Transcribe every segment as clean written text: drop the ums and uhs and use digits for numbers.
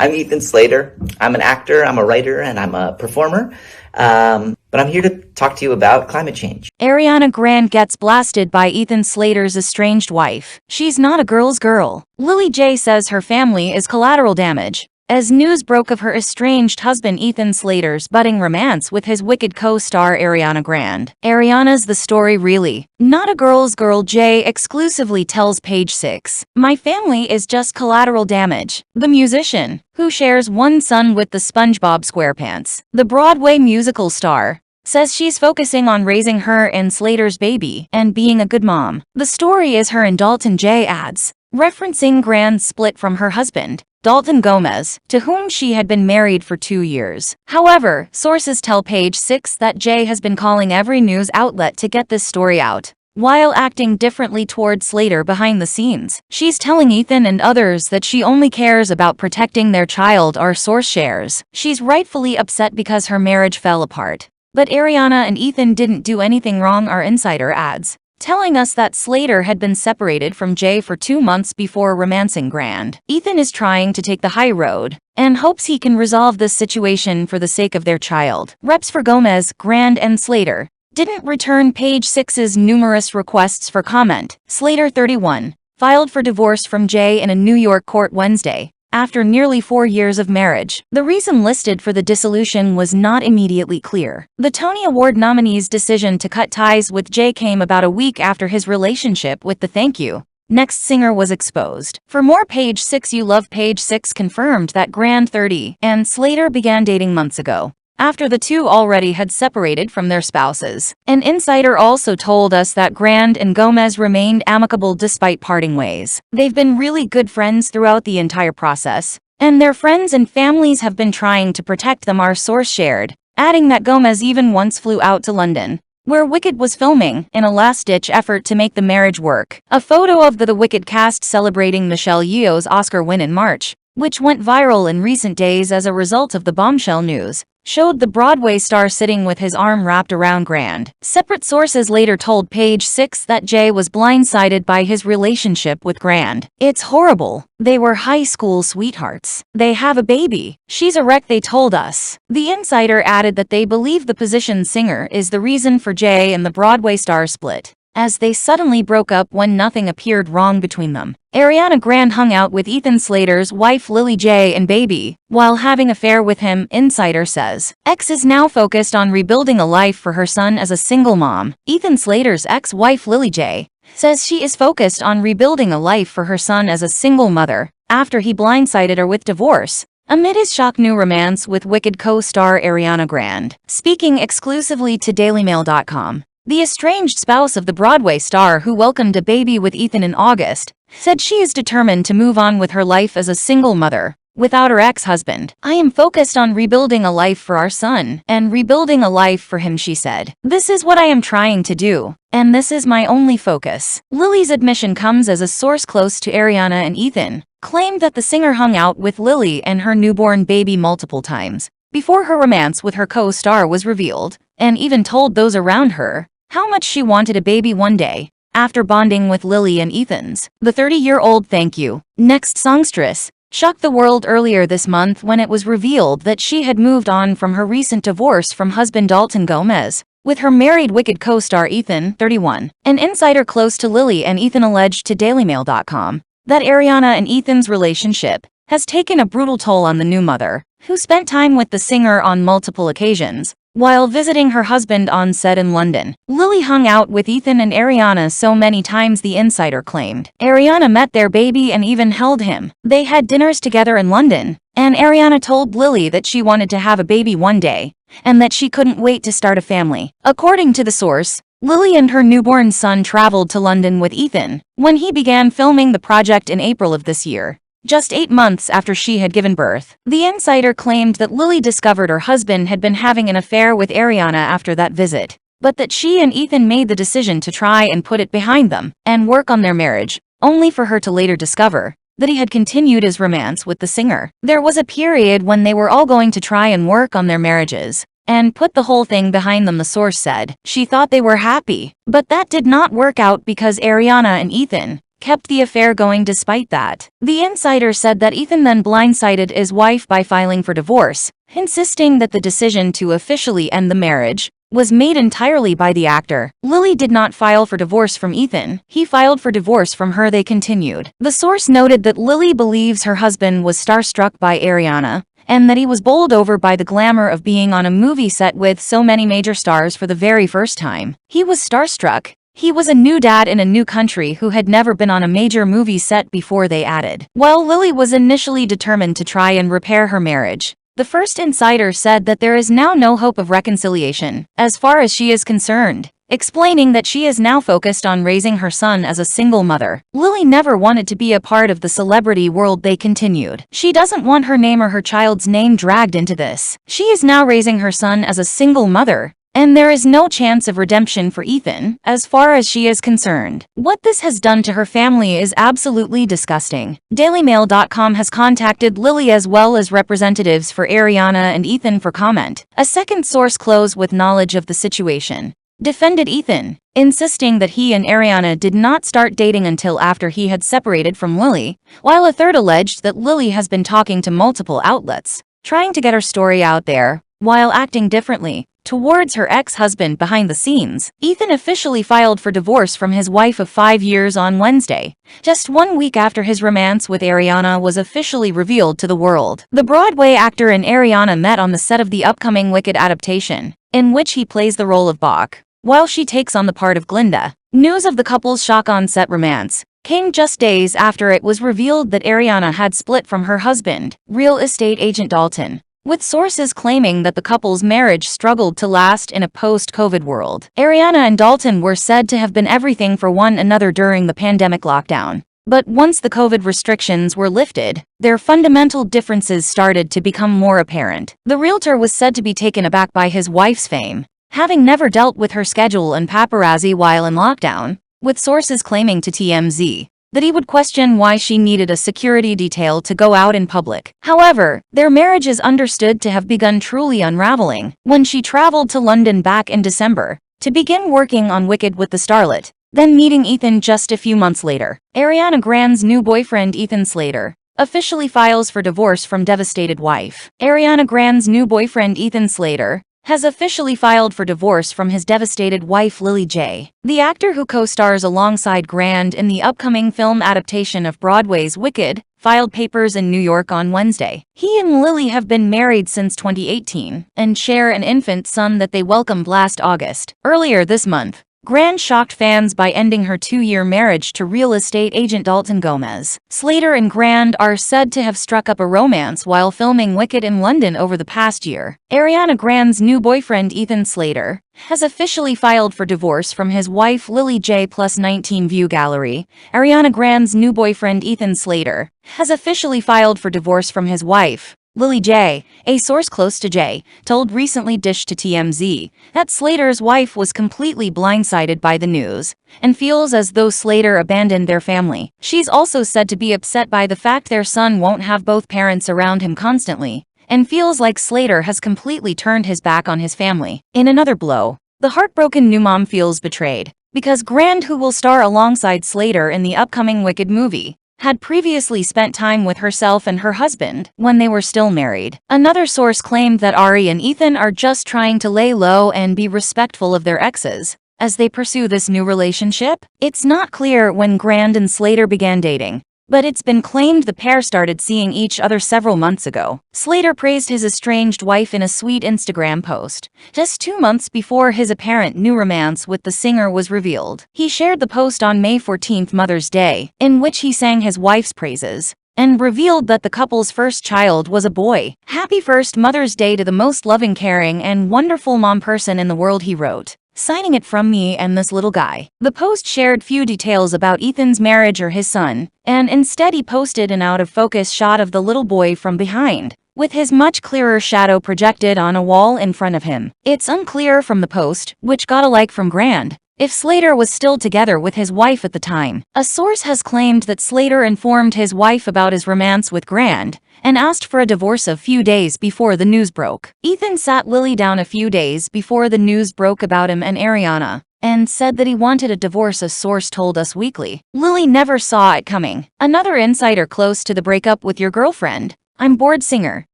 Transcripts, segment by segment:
I'm Ethan Slater. I'm an actor, I'm a writer, and I'm a performer. But I'm here to talk to you about climate change. Ariana Grande gets blasted by Ethan Slater's estranged wife. She's not a girl's girl. Lilly Jay says her family is collateral damage, as news broke of her estranged husband Ethan Slater's budding romance with his Wicked co-star Ariana Grande. Ariana's The Story Really Not a Girl's Girl Jay exclusively tells Page Six, "My family is just collateral damage." The musician, who shares one son with the SpongeBob SquarePants, the Broadway musical star, says she's focusing on raising her and Slater's baby and being a good mom. The story is her and Dalton Jay adds, referencing Grande's split from her husband, Dalton Gomez, to whom she had been married for 2 years. However, sources tell Page Six that Jay has been calling every news outlet to get this story out, while acting differently toward Slater behind the scenes. She's telling Ethan and others that she only cares about protecting their child, our source shares. She's rightfully upset because her marriage fell apart. But Ariana and Ethan didn't do anything wrong, our insider adds, telling us that Slater had been separated from Jay for 2 months before romancing Grande. Ethan is trying to take the high road and hopes he can resolve this situation for the sake of their child. Reps for Gomez, Grande, and Slater didn't return Page Six's numerous requests for comment. Slater, 31, filed for divorce from Jay in a New York court Wednesday, after nearly 4 years of marriage. The reason listed for the dissolution was not immediately clear. The Tony Award nominee's decision to cut ties with Jay came about a week after his relationship with the Thank You Next singer was exposed. For more, Page Six You Love Page Six confirmed that Grande, 30, and Slater began dating months ago, after the two already had separated from their spouses. An insider also told us that Grande and Gomez remained amicable despite parting ways. They've been really good friends throughout the entire process, and their friends and families have been trying to protect them, our source shared, adding that Gomez even once flew out to London, where Wicked was filming, in a last-ditch effort to make the marriage work. A photo of the Wicked cast celebrating Michelle Yeoh's Oscar win in March, which went viral in recent days as a result of the bombshell news, showed the Broadway star sitting with his arm wrapped around Grande. Separate sources later told Page Six that Jay was blindsided by his relationship with Grande. "It's horrible. They were high school sweethearts. They have a baby. She's a wreck," they told us. The insider added that they believe the position singer is the reason for Jay and the Broadway star split, as they suddenly broke up when nothing appeared wrong between them. Ariana Grande hung out with Ethan Slater's wife Lilly Jay and baby while having an affair with him, insider says. X is now focused on rebuilding a life for her son as a single mom. Ethan Slater's ex-wife Lilly Jay says she is focused on rebuilding a life for her son as a single mother after he blindsided her with divorce, amid his shock new romance with Wicked co-star Ariana Grande. Speaking exclusively to DailyMail.com, the estranged spouse of the Broadway star, who welcomed a baby with Ethan in August, said she is determined to move on with her life as a single mother without her ex-husband. "I am focused on rebuilding a life for our son and rebuilding a life for him," she said. "This is what I am trying to do, and this is my only focus." Lilly's admission comes as a source close to Ariana and Ethan claimed that the singer hung out with Lilly and her newborn baby multiple times before her romance with her co-star was revealed, and even told those around her how much she wanted a baby one day, after bonding with Lilly and Ethan's. The 30-year-old Thank You Next songstress shocked the world earlier this month when it was revealed that she had moved on from her recent divorce from husband Dalton Gomez, with her married Wicked co-star Ethan, 31. An insider close to Lilly and Ethan alleged to DailyMail.com that Ariana and Ethan's relationship has taken a brutal toll on the new mother, who spent time with the singer on multiple occasions while visiting her husband on set in London. Lilly hung out with Ethan and Ariana so many times, the insider claimed. Ariana met their baby and even held him. They had dinners together in London, and Ariana told Lilly that she wanted to have a baby one day, and that she couldn't wait to start a family. According to the source, Lilly and her newborn son traveled to London with Ethan when he began filming the project in April of this year, just 8 months after she had given birth. The insider claimed that Lilly discovered her husband had been having an affair with Ariana after that visit, but that she and Ethan made the decision to try and put it behind them and work on their marriage, only for her to later discover that he had continued his romance with the singer. "There was a period when they were all going to try and work on their marriages and put the whole thing behind them," the source said. She thought they were happy, but that did not work out because Ariana and Ethan kept the affair going despite that. The insider said that Ethan then blindsided his wife by filing for divorce, insisting that the decision to officially end the marriage was made entirely by the actor. Lilly did not file for divorce from Ethan. He filed for divorce from her, they continued. The source noted that Lilly believes her husband was starstruck by Ariana, and that he was bowled over by the glamour of being on a movie set with so many major stars for the very first time. He was starstruck. He was a new dad in a new country who had never been on a major movie set before, they added. While Lilly was initially determined to try and repair her marriage, the first insider said that there is now no hope of reconciliation, as far as she is concerned, explaining that she is now focused on raising her son as a single mother. Lilly never wanted to be a part of the celebrity world, they continued. She doesn't want her name or her child's name dragged into this. She is now raising her son as a single mother, and there is no chance of redemption for Ethan, as far as she is concerned. What this has done to her family is absolutely disgusting. DailyMail.com has contacted Lilly as well as representatives for Ariana and Ethan for comment. A second source close with knowledge of the situation defended Ethan, insisting that he and Ariana did not start dating until after he had separated from Lilly, while a third alleged that Lilly has been talking to multiple outlets, trying to get her story out there, while acting differently towards her ex-husband behind the scenes. Ethan officially filed for divorce from his wife of 5 years on Wednesday, just 1 week after his romance with Ariana was officially revealed to the world. The Broadway actor and Ariana met on the set of the upcoming Wicked adaptation, in which he plays the role of Bach, while she takes on the part of Glinda. News of the couple's shock on-set romance came just days after it was revealed that Ariana had split from her husband, real estate agent Dalton, with sources claiming that the couple's marriage struggled to last in a post-COVID world. Ariana and Dalton were said to have been everything for one another during the pandemic lockdown. But once the COVID restrictions were lifted, their fundamental differences started to become more apparent. The realtor was said to be taken aback by his wife's fame, having never dealt with her schedule and paparazzi while in lockdown, with sources claiming to TMZ that he would question why she needed a security detail to go out in public. However, their marriage is understood to have begun truly unraveling when she traveled to London back in December to begin working on Wicked with the starlet, then meeting Ethan just a few months later. Ariana Grande's new boyfriend Ethan Slater officially files for divorce from devastated wife. Ariana Grande's new boyfriend Ethan Slater has officially filed for divorce from his devastated wife Lilly Jay. The actor, who co-stars alongside Grande in the upcoming film adaptation of Broadway's Wicked, filed papers in New York on Wednesday. He and Lilly have been married since 2018 and share an infant son that they welcomed last August. Earlier this month, Grande shocked fans by ending her 2-year marriage to real estate agent Dalton Gomez. Slater and Grande are said to have struck up a romance while filming Wicked in London over the past year. Ariana Grande's new boyfriend Ethan Slater has officially filed for divorce from his wife Lilly Jay plus 19 View Gallery. Ariana Grande's new boyfriend Ethan Slater has officially filed for divorce from his wife Lilly Jay. A source close to Jay told recently Dish to TMZ that Slater's wife was completely blindsided by the news and feels as though Slater abandoned their family. She's also said to be upset by the fact their son won't have both parents around him constantly, and feels like Slater has completely turned his back on his family. In another blow, the heartbroken new mom feels betrayed because Grande, who will star alongside Slater in the upcoming Wicked movie, had previously spent time with herself and her husband when they were still married. Another source claimed that Ari and Ethan are just trying to lay low and be respectful of their exes as they pursue this new relationship. It's not clear when Grande and Slater began dating, but it's been claimed the pair started seeing each other several months ago. Slater praised his estranged wife in a sweet Instagram post, just 2 months before his apparent new romance with the singer was revealed. He shared the post on May 14th, Mother's Day, in which he sang his wife's praises and revealed that the couple's first child was a boy. "Happy first Mother's Day to the most loving, caring, and wonderful mom person in the world," he wrote, signing it "from me and this little guy." The post shared few details about Ethan's marriage or his son, and instead he posted an out-of-focus shot of the little boy from behind, with his much clearer shadow projected on a wall in front of him. It's unclear from the post, which got a like from Grande, if Slater was still together with his wife at the time. A source has claimed that Slater informed his wife about his romance with Grande and asked for a divorce a few days before the news broke. Ethan sat Lilly down a few days before the news broke about him and Ariana, and said that he wanted a divorce, a source told Us Weekly. Lilly never saw it coming. Another insider close to the breakup with your girlfriend, I'm bored singer,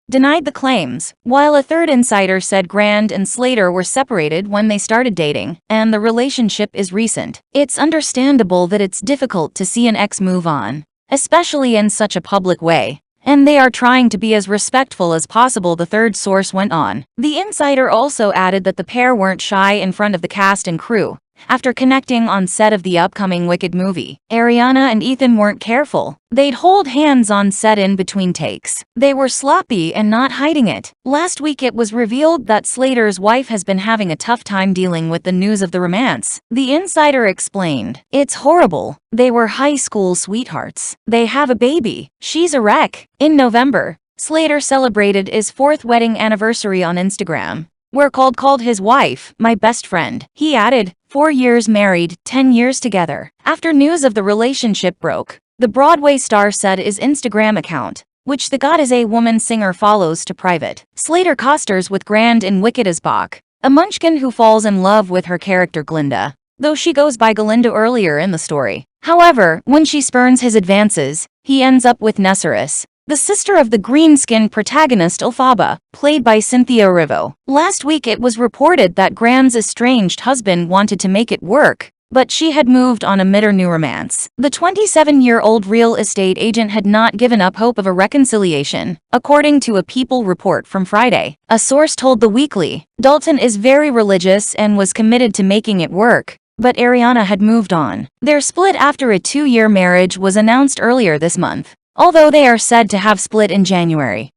denied the claims, while a third insider said Grande and Slater were separated when they started dating, and the relationship is recent. It's understandable that it's difficult to see an ex move on, especially in such a public way, and they are trying to be as respectful as possible, the third source went on. The insider also added that the pair weren't shy in front of the cast and crew. After connecting on set of the upcoming Wicked movie, Ariana and Ethan weren't careful. They'd hold hands on set in between takes. They were sloppy and not hiding it. Last week it was revealed that Slater's wife has been having a tough time dealing with the news of the romance. The insider explained, "It's horrible. They were high school sweethearts. They have a baby. She's a wreck." In November, Slater celebrated his 4th wedding anniversary on Instagram, where called his wife, "my best friend." He added, 4 years married, 10 years together. After news of the relationship broke, the Broadway star set his Instagram account, which the God is a Woman singer follows, to private. Slater co-stars with Grande in Wicked as Bach, a munchkin who falls in love with her character Glinda, though she goes by Galinda earlier in the story. However, when she spurns his advances, he ends up with Nesseris, the sister of the green-skinned protagonist Elphaba, played by Cynthia Erivo. Last week it was reported that Grande's estranged husband wanted to make it work, but she had moved on amid her new romance. The 27-year-old real estate agent had not given up hope of a reconciliation, according to a People report from Friday. A source told The Weekly, Dalton is very religious and was committed to making it work, but Ariana had moved on. Their split after a 2-year marriage was announced earlier this month, although they are said to have split in January.